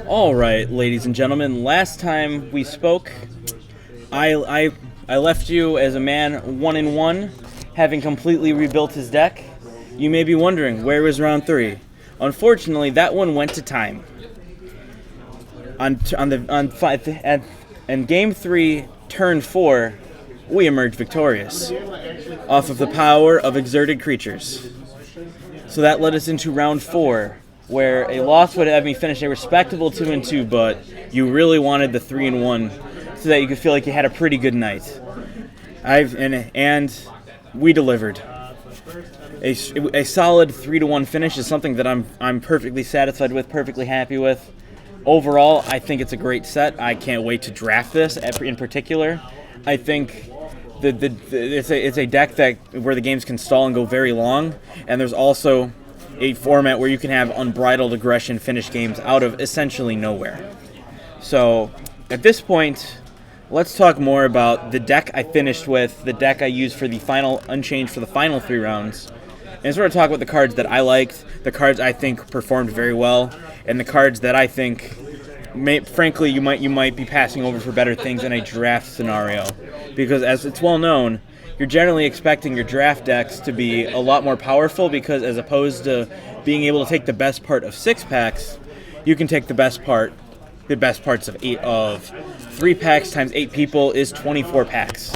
All right, ladies and gentlemen. Last time we spoke, I left you as a man 1-1, having completely rebuilt his deck. You may be wondering, where was round 3? Unfortunately, that one went to time. In game 3, turn 4, we emerged victorious off of the power of exerted creatures. So that led us into round 4, where a loss would have me finish a respectable 2-2, but you really wanted the 3-1 so that you could feel like you had a pretty good night. And we delivered. A solid 3-1 finish is something that I'm perfectly satisfied with, perfectly happy with. Overall, I think it's a great set. I can't wait to draft this in particular. I think it's a deck where the games can stall and go very long, and there's also a format where you can have unbridled aggression finish games out of essentially nowhere. So at this point, let's talk more about the deck I finished with, the deck I used for the final unchanged for the final 3 rounds, and sort of talk about the cards that I liked, the cards I think performed very well, and the cards that I think, frankly, you might be passing over for better things in a draft scenario. Because as it's well known, you're generally expecting your draft decks to be a lot more powerful, because as opposed to being able to take the best part of 6 packs, you can take the best parts of 3 packs times 8 people is 24 packs.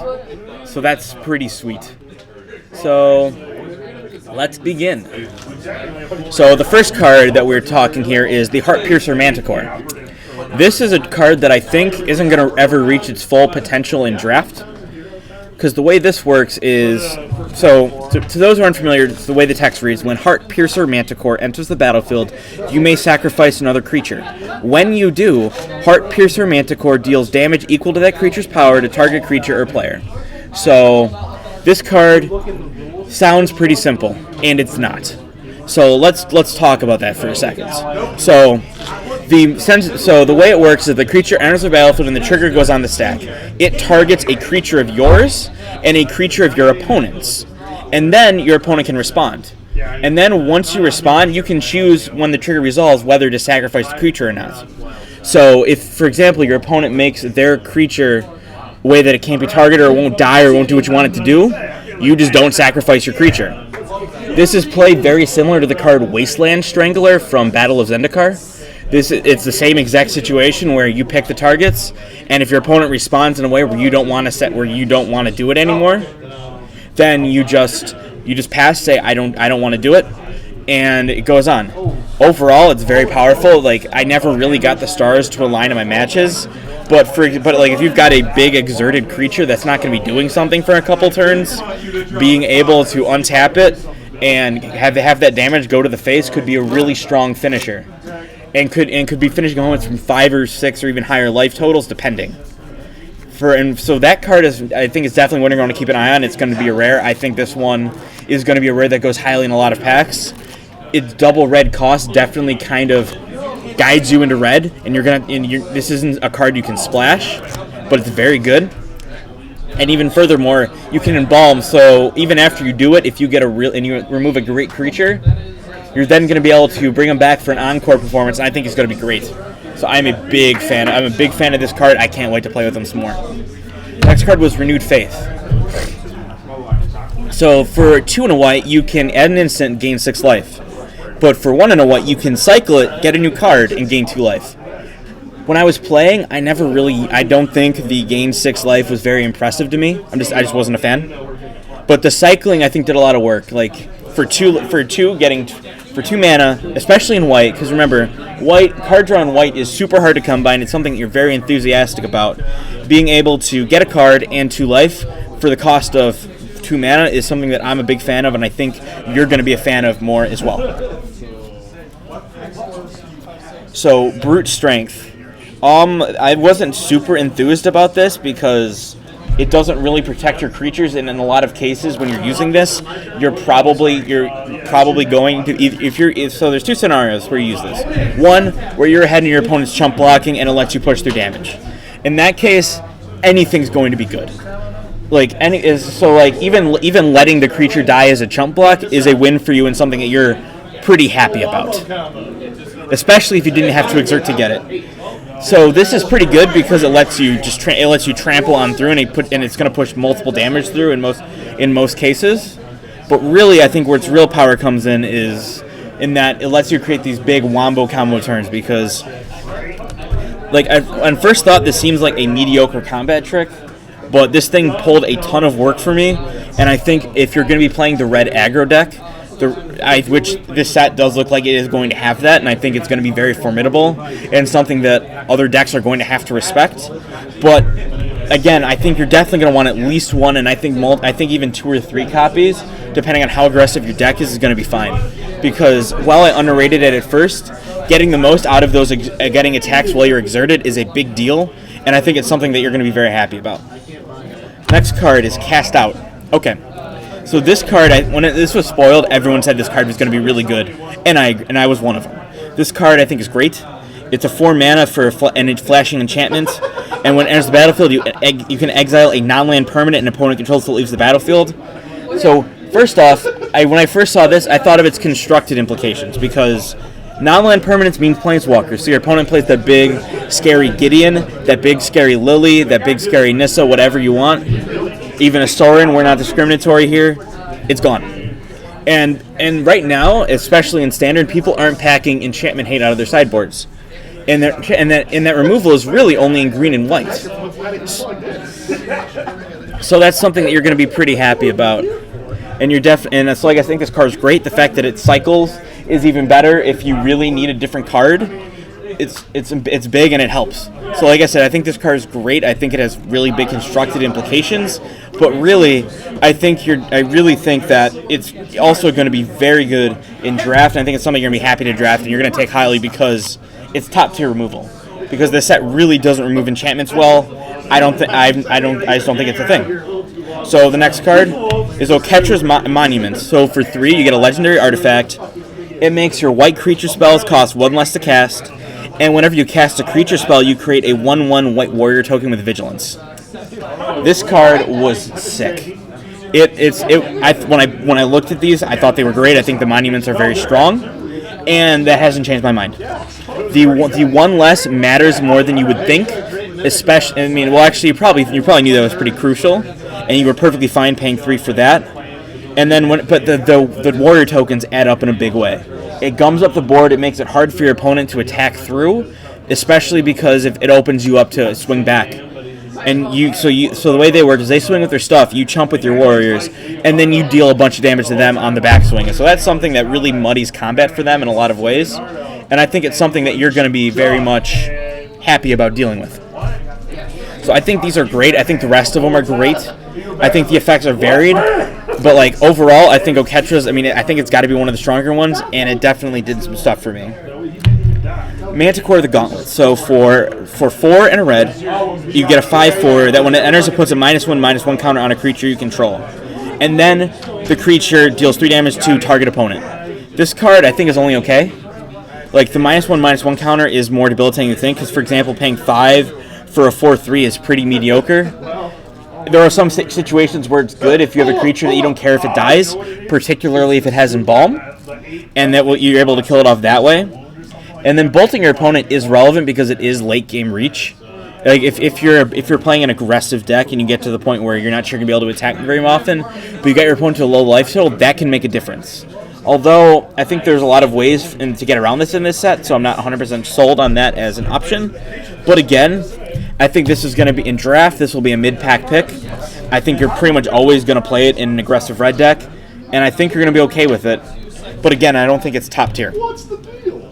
So that's pretty sweet. So let's begin. So the first card that we're talking here is the Heartpiercer Manticore. This is a card that I think isn't going to ever reach its full potential in draft, because the way this works is, to those who aren't familiar, the way the text reads: when Heartpiercer Manticore enters the battlefield, you may sacrifice another creature. When you do, Heartpiercer Manticore deals damage equal to that creature's power to target creature or player. So this card sounds pretty simple, and it's not. So let's talk about that for a second. So the way it works is the creature enters the battlefield and the trigger goes on the stack. It targets a creature of yours and a creature of your opponent's, and then your opponent can respond. And then once you respond, you can choose when the trigger resolves whether to sacrifice the creature or not. So if, for example, your opponent makes their creature a way that it can't be targeted or won't die or won't do what you want it to do, you just don't sacrifice your creature. This is played very similar to the card Wasteland Strangler from Battle of Zendikar. It's the same exact situation where you pick the targets, and if your opponent responds in a way where you don't want to do it anymore, then you just pass, say I don't want to do it, and it goes on. Overall, it's very powerful. Like, I never really got the stars to align in my matches, but if you've got a big exerted creature that's not going to be doing something for a couple turns, being able to untap it and have that damage go to the face could be a really strong finisher, and could be finishing moments from 5 or 6 or even higher life totals, depending. So that card I think is definitely one you're going to keep an eye on. It's going to be a rare. I think this one is going to be a rare that goes highly in a lot of packs. Its double red cost definitely kind of guides you into red, and this isn't a card you can splash, but it's very good. And even furthermore, you can embalm. So even after you do it, if you get and you remove a great creature, you're then going to be able to bring them back for an encore performance, and I think it's going to be great. So I'm a big fan of this card. I can't wait to play with them some more. Next card was Renewed Faith. So for 2 and a white, you can add an instant, gain 6 life. But for 1 and a white, you can cycle it, get a new card, and gain 2 life. When I was playing, I don't think the gain 6 life was very impressive to me. I just wasn't a fan. But the cycling, I think, did a lot of work. Like for two mana, especially in white, because remember, card draw in white is super hard to combine. It's something you're very enthusiastic about. Being able to get a card and 2 life for the cost of 2 mana is something that I'm a big fan of, and I think you're going to be a fan of more as well. So, Brute Strength. I wasn't super enthused about this because it doesn't really protect your creatures, and in a lot of cases when you're using this, you're probably going to so there's 2 scenarios where you use this. One where you're ahead and your opponent's chump blocking and it lets you push through damage. In that case, anything's going to be good. Even letting the creature die as a chump block is a win for you and something that you're pretty happy about. especially if you didn't have to exert to get it. So this is pretty good because it lets you trample on through, and it's going to push multiple damage through in most cases. But really, I think where its real power comes in is in that it lets you create these big wombo combo turns, because like on first thought this seems like a mediocre combat trick, but this thing pulled a ton of work for me, and I think if you're going to be playing the red aggro deck, which this set does look like it is going to have that, and I think it's going to be very formidable and something that other decks are going to have to respect. But again, I think you're definitely going to want at least one, and I think even 2 or 3 copies, depending on how aggressive your deck is going to be fine. Because while I underrated it at first, getting the most out of those getting attacks while you're exerted is a big deal, and I think it's something that you're going to be very happy about. Next card is Cast Out. Okay. So this card, when this was spoiled, everyone said this card was going to be really good, and I was one of them. This card I think is great. It's a 4 mana and it's flashing enchantment, and when it enters the battlefield, you can exile a non-land permanent an opponent controls that leaves the battlefield. So first off, when I first saw this, I thought of its constructed implications, because non-land permanents means planeswalkers. So your opponent plays that big, scary Gideon, that big, scary Lily, that big, scary Nissa, whatever you want. Even a Sorin, we're not discriminatory here. It's gone. And right now, especially in Standard, people aren't packing Enchantment Hate out of their sideboards. And that removal is really only in green and white. So that's something that you're going to be pretty happy about. And so I think this card is great. The fact that it cycles is even better if you really need a different card. It's big and it helps. So like I said, I think this card is great. I think it has really big constructed implications. But really, I really think that it's also going to be very good in draft. And I think it's something you're going to be happy to draft and you're going to take highly because it's top tier removal. Because the set really doesn't remove enchantments well. I just don't think it's a thing. So the next card is Okketra's Monument. So for 3, you get a legendary artifact. It makes your white creature spells cost 1 less to cast. And whenever you cast a creature spell, you create a 1/1 white warrior token with vigilance. This card was sick. When I looked at these, I thought they were great. I think the monuments are very strong, and that hasn't changed my mind. The 1 less matters more than you would think. Especially, you probably knew that was pretty crucial, and you were perfectly fine paying 3 for that. And then the warrior tokens add up in a big way. It gums up the board. It makes it hard for your opponent to attack through, especially because if it opens you up to swing back. And so the way they work is they swing with their stuff, you chump with your warriors, and then you deal a bunch of damage to them on the backswing. And so that's something that really muddies combat for them in a lot of ways. And I think it's something that you're going to be very much happy about dealing with. So I think these are great. I think the rest of them are great. I think the effects are varied. But like overall, I think Okketra's, I think it's got to be one of the stronger ones, and it definitely did some stuff for me. Manticore the Gauntlet. So for 4 and a red, you get a 5/4 that when it enters, it puts a -1/-1 counter on a creature you control. And then the creature deals 3 damage to target opponent. This card I think is only okay. Like the -1/-1 counter is more debilitating than you think, because for example, paying 5 for a 4/3 is pretty mediocre. There are some situations where it's good if you have a creature that you don't care if it dies, particularly if it has Embalm, and that you're able to kill it off that way. And then bolting your opponent is relevant because it is late game reach. Like if you're playing an aggressive deck and you get to the point where you're not sure you're gonna be able to attack very often, but you got your opponent to a low life total, that can make a difference. Although I think there's a lot of ways to get around this in this set, so I'm not 100% sold on that as an option. But again, I think this is going to be in draft. This will be a mid-pack pick. I think you're pretty much always going to play it in an aggressive red deck, and I think you're going to be okay with it. But again, I don't think it's top tier. What's the deal?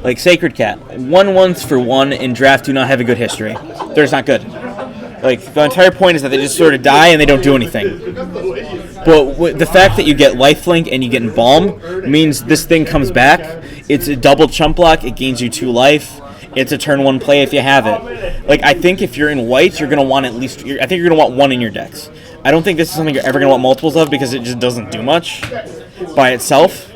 Like Sacred Cat, 1/1s for 1 in draft do not have a good history. They're just not good. Like the entire point is that they just sort of die and they don't do anything. But the fact that you get lifelink and you get Embalm means this thing comes back. It's a double chump block. It gains you 2 life. It's a turn 1 play if you have it. Like I think if you're in white, you're gonna want I think you're gonna want 1 in your decks. I don't think this is something you're ever gonna want multiples of because it just doesn't do much by itself.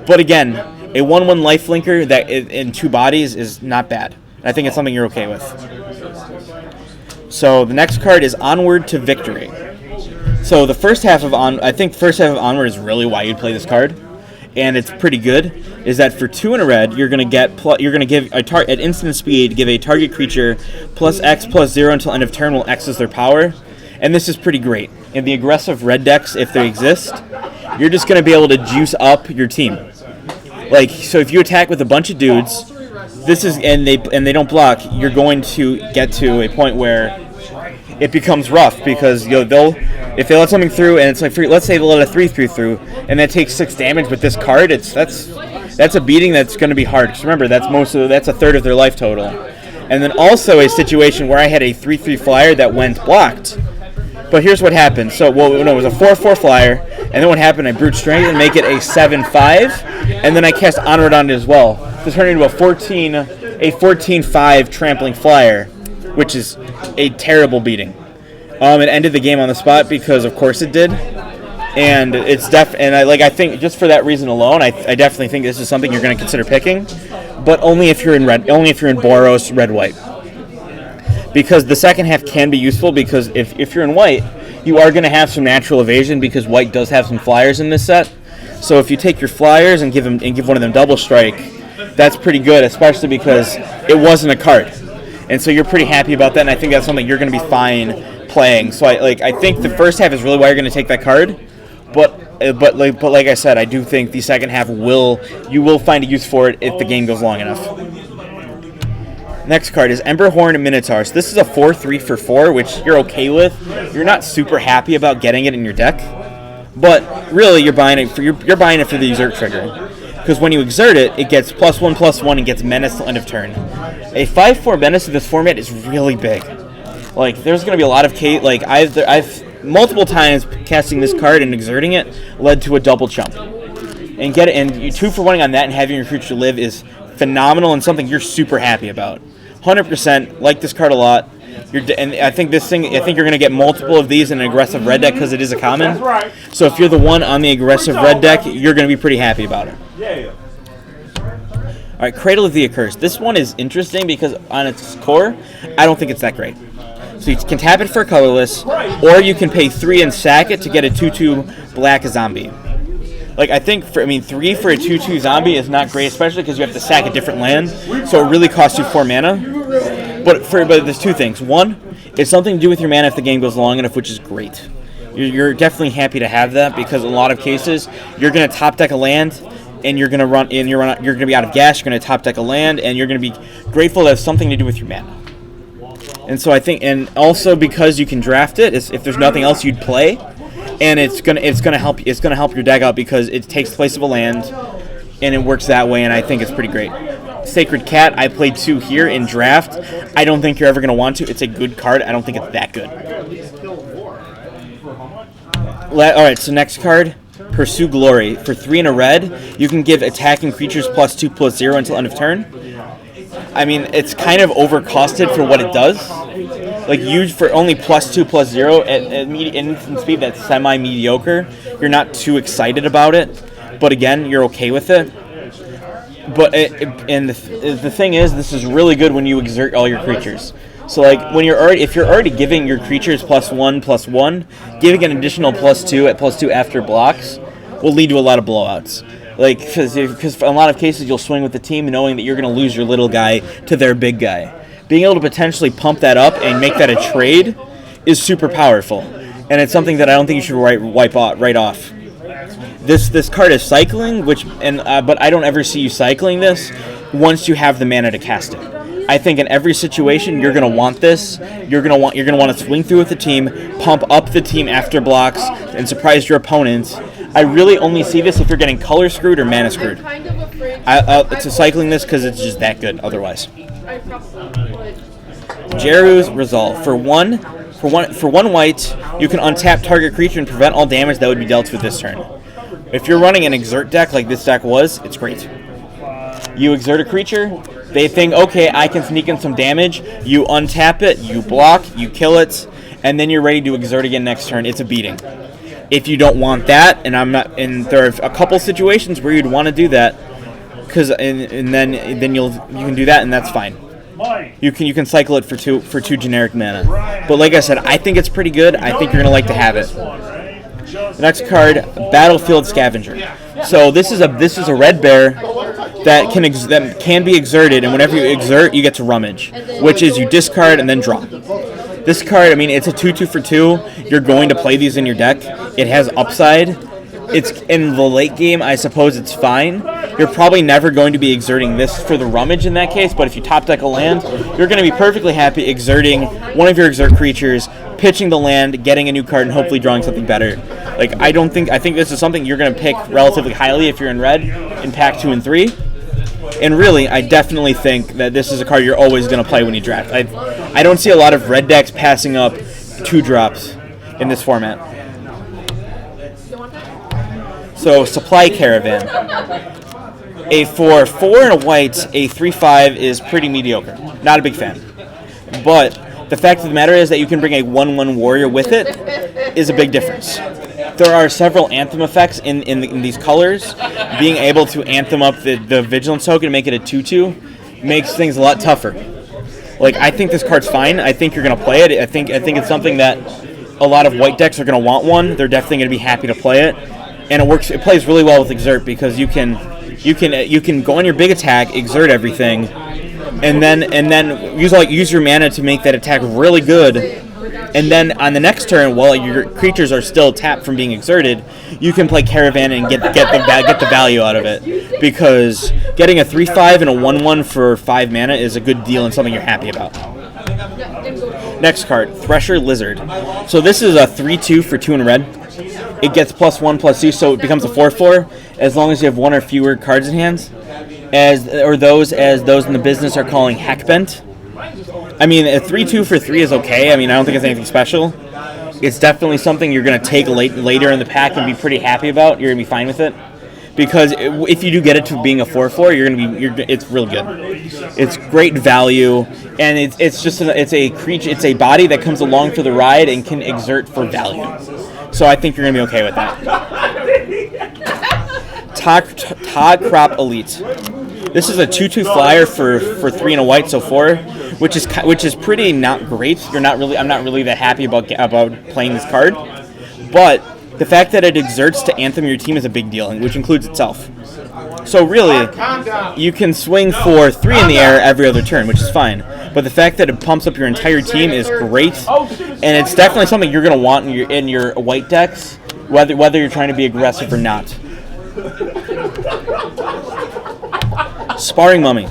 But again, a 1/1 lifelinker that in 2 bodies is not bad. I think it's something you're okay with. So the next card is Onward to Victory. So the first half of Onward is really why you'd play this card, and it's pretty good. is that for 2 in a red, you're going to give at instant speed, give a target creature plus X plus 0 until end of turn will X is their power. And this is pretty great. In the aggressive red decks, if they exist, you're just going to be able to juice up your team. Like, so if you attack with a bunch of dudes, and they don't block, you're going to get to a point where it becomes rough because if they let something through and it's like let's say they let a 3/3 through and that takes 6 damage with this card, that's a beating that's going to be hard. Because remember, that's a third of their life total. And then also a situation where I had a 3/3 flyer that went blocked. But here's what happened. So, it was a 4/4 flyer, and then what happened? I brute strength and make it a 7/5, and then I cast Onward on it as well to turn it into a 14/5 trampling flyer, which is a terrible beating. It ended the game on the spot because, of course, it did. And I think just for that reason alone, I definitely think this is something you're going to consider picking, but only if you're in Boros red-white. Because the second half can be useful because if you're in white, you are going to have some natural evasion because white does have some flyers in this set. So if you take your flyers and give one of them double strike, that's pretty good, especially because it wasn't a card. And so you're pretty happy about that, and I think that's something you're going to be fine playing. So I think the first half is really why you're going to take that card. But like I said, I do think the second half you will find a use for it if the game goes long enough. Next card is Emberhorn Minotaur. So this is a 4/3 for 4, which you're okay with. You're not super happy about getting it in your deck, but really you're buying it for the exert trigger. Because when you exert it, it gets +1/+1 and gets menace till end of turn. A 5/4 menace in this format is really big. Like there's going to be a lot of I've multiple times casting this card and exerting it led to a double chump. And you 2 for 1 on that and having your creature live is phenomenal and something you're super happy about. 100% like this card a lot. And I think you're going to get multiple of these in an aggressive red deck because it is a common. So if you're the one on the aggressive red deck, you're going to be pretty happy about it. All right, Cradle of the Accursed. This one is interesting because on its core, I don't think it's that great. So you can tap it for colorless, or you can pay 3 and sack it to get a 2/2 black zombie. Like, I think 3 for a 2/2 zombie is not great, especially because you have to sack a different land, so it really costs you 4 mana. But there's 2 things. One, it's something to do with your mana if the game goes long enough, which is great. You're definitely happy to have that because in a lot of cases, you're going to top deck a land, and you're going to you're going to be out of gas. You're going to top deck a land, and you're going to be grateful to have something to do with your mana. And so I think, and also because you can draft it, if there's nothing else you'd play. And it's gonna help your deck out because it takes the place of a land, and it works that way. And I think it's pretty great. Sacred Cat, I played 2 here in draft. I don't think you're ever gonna want to. It's a good card. I don't think it's that good. All right, so next card, Pursue Glory. For 3 in a red, you can give attacking creatures +2/+0 until end of turn. I mean, it's kind of overcosted for what it does. Like, used for only +2/+0 at instant speed, that's semi-mediocre. You're not too excited about it, but again, you're okay with it. But the thing is, this is really good when you exert all your creatures. So, like, if you're already giving your creatures +1/+1, giving an additional +2 at +2 after blocks will lead to a lot of blowouts. Like, because in a lot of cases, you'll swing with the team knowing that you're going to lose your little guy to their big guy. Being able to potentially pump that up and make that a trade is super powerful, and it's something that I don't think you should write off. This card is cycling, but I don't ever see you cycling this once you have the mana to cast it. I think in every situation you're going to want this. You're going to want to swing through with the team, pump up the team after blocks, and surprise your opponents. I really only see this if you're getting color screwed or mana screwed. To cycling this because it's just that good otherwise. Jeru's Resolve. For one white, you can untap target creature and prevent all damage that would be dealt with this turn. If you're running an exert deck like this deck was, it's great. You exert a creature, they think, okay, I can sneak in some damage. You untap it, you block, you kill it, and then you're ready to exert again next turn. It's a beating. If you don't want that, and there are a couple situations where you'd want to do that, and then you can do that, and that's fine. You can cycle it for two generic mana. But like I said, I think it's pretty good. I think you're gonna like to have it. The next card, Battlefield Scavenger. So this is a red bear that can be exerted, and whenever you exert, you get to rummage, which is you discard and then draw. This card, I mean, it's a 2/2 for 2. You're going to play these in your deck. It has upside. It's in the late game, I suppose it's fine. You're probably never going to be exerting this for the rummage in that case, but if you top deck a land, you're going to be perfectly happy exerting one of your exert creatures, pitching the land, getting a new card, and hopefully drawing something better. Like, I think this is something you're going to pick relatively highly if you're in red in pack 2 and 3. And really, I definitely think that this is a card you're always going to play when you draft. I don't see a lot of red decks passing up 2-drops in this format. So, Supply Caravan. For 4 and a white, a 3/5 is pretty mediocre. Not a big fan. But the fact of the matter is that you can bring a 1/1 warrior with it is a big difference. There are several Anthem effects in these colors. Being able to Anthem up the Vigilance token and make it a 2/2 makes things a lot tougher. Like, I think this card's fine. I think you're going to play it. I think it's something that a lot of white decks are going to want one. They're definitely going to be happy to play it. And it works. It plays really well with Exert because you can go on your big attack, exert everything, and then use your mana to make that attack really good. And then on the next turn, while your creatures are still tapped from being exerted, you can play Caravan and get the value out of it. Because getting a 3/5 and a 1/1 for 5 mana is a good deal and something you're happy about. Next card, Thresher Lizard. So this is a 3/2 for 2 and red. It gets +1/+2, so it becomes a 4/4 as long as you have 1 or fewer cards in hands, as those in the business are calling Hackbent. I mean, a 3/2 for 3 is okay. I mean, I don't think it's anything special. It's definitely something you're going to take later in the pack and be pretty happy about. You're going to be fine with it. Because if you do get it to being a 4/4, it's real good. It's great value, and it's a creature. It's a body that comes along for the ride and can exert for value. So I think you're going to be okay with that. Tog Crop Elite. This is a 2/2 flyer for 3 and a white, so 4, which is pretty not great. I'm not really that happy about playing this card, but the fact that it exerts to Anthem your team is a big deal, which includes itself. So really, you can swing for 3 in the air every other turn, which is fine. But the fact that it pumps up your entire team is great, and it's definitely something you're going to want in your white decks, whether you're trying to be aggressive or not. Sparring Mummy.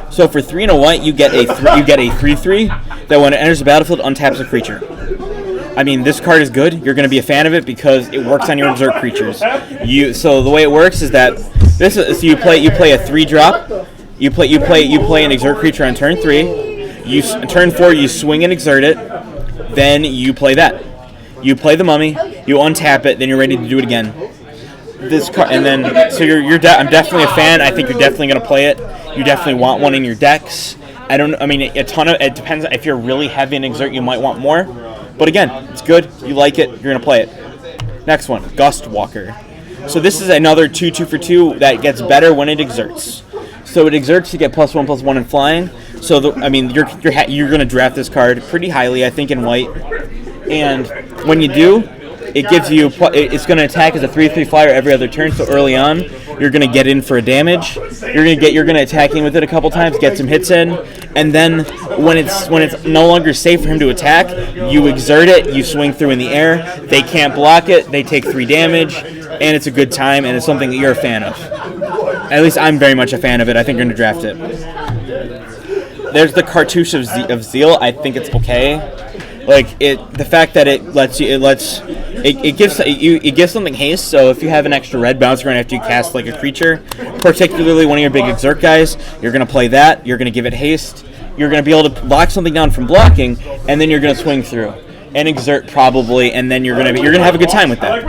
So for 3 and a white, you get a 3/3 that when it enters the battlefield untaps a creature. I mean, this card is good. You're going to be a fan of it because it works on your exert creatures. So the way it works is that you play a 3-drop. You play an exert creature on turn 3. Turn 4 you swing and exert it. Then you play that. You play the Mummy. You untap it. Then you're ready to do it again. This card, and then I'm definitely a fan. I think you're definitely going to play it. You definitely want one in your decks. It depends. If you're really heavy in exert, you might want more. But again, it's good. You like it. You're going to play it. Next one, Gust Walker. So this is another 2/2 for 2 that gets better when it exerts. So it exerts to get +1/+1 in flying. So you're going to draft this card pretty highly, I think, in white. And when you do, it gives you. It's going to attack as a 3/3 flyer every other turn. So early on, you're going to get in for a damage. You're going to attack in with it a couple times, get some hits in, and then when it's no longer safe for him to attack, you exert it. You swing through in the air. They can't block it. They take 3 damage, and it's a good time, and it's something that you're a fan of. At least I'm very much a fan of it. I think you're going to draft it. There's the Cartouche of Zeal. I think it's okay. Like the fact that it gives something haste. So if you have an extra red bouncer and after you cast like a creature, particularly one of your big exert guys, you're gonna play that. You're gonna give it haste. You're gonna be able to lock something down from blocking, and then you're gonna swing through and exert probably, and then you're gonna have a good time with that.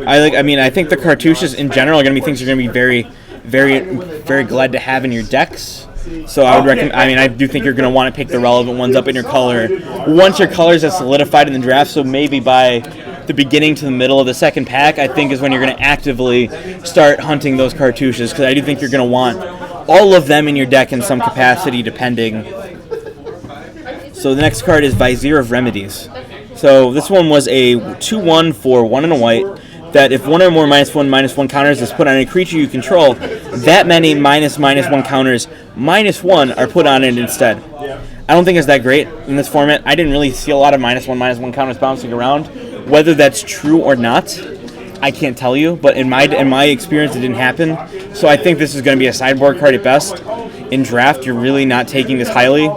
I think the cartouches in general are gonna be things you're gonna be very, very, very glad to have in your decks. So I would recommend. I do think you're going to want to pick the relevant ones up in your color once your colors are solidified in the draft. So maybe by the beginning to the middle of the second pack, I think is when you're going to actively start hunting those cartouches, because I do think you're going to want all of them in your deck in some capacity, depending. So the next card is Vizier of Remedies. So this one was a 2/1 for 1 and a white. That if one or more -1/-1 counters is put on a creature you control, that many -1 counters -1 are put on it instead. I don't think it's that great in this format. I didn't really see a lot of -1/-1 counters bouncing around. Whether that's true or not, I can't tell you. But in my experience, it didn't happen. So I think this is going to be a sideboard card at best. In draft, you're really not taking this highly.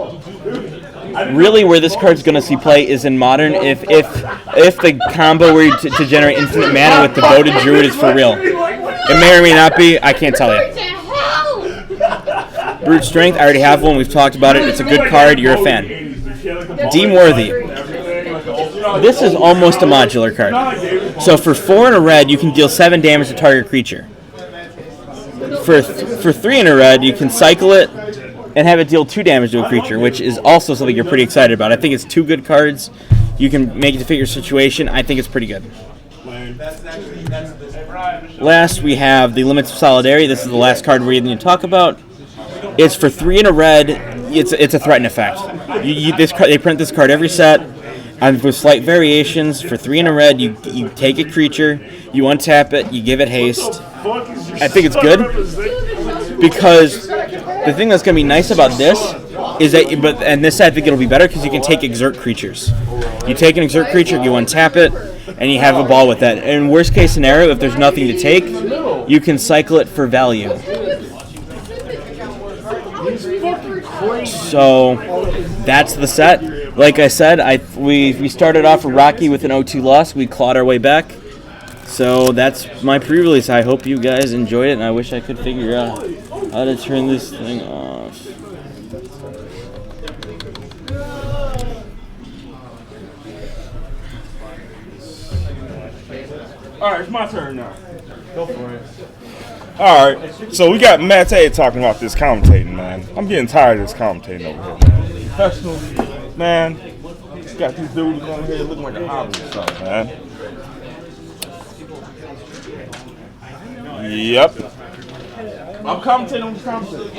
Really, where this card's going to see play is in Modern. If the combo where you to generate infinite mana with Devoted Druid is for real. It may or may not be. I can't tell you. Brute Strength, I already have one. We've talked about it. It's a good card. You're a fan. Deem Worthy. This is almost a modular card. So for 4 and a red, you can deal 7 damage to target creature. For 3 and a red, you can cycle it and have it deal 2 damage to a creature, which is also something you're pretty excited about. I think it's 2 good cards. You can make it to fit your situation. I think it's pretty good. Last, we have the Limits of Solidarity. This is the last card we're going to talk about. It's for 3 and a red. It's a threaten effect. They print this card every set. And with slight variations, for 3 and a red, you take a creature, you untap it, you give it haste. I think it's good because the thing that's going to be nice about this is that, and this I think it'll be better because you can take exert creatures. You take an exert creature, you untap it, and you have a ball with that. In worst case scenario, if there's nothing to take, you can cycle it for value. So that's the set. Like I said, we started off rocky with an 0-2 loss. We clawed our way back. So that's my pre-release. I hope you guys enjoyed it, and I wish I could figure out how to turn this thing off. All right, it's my turn now. Go for it. All right, so we got Matt A talking about this commentating, man. I'm getting tired of this commentating over here, man. Professional, man. Got these dudes on here looking like a hobby or something, man. Yep. I'm commentating on the commentating.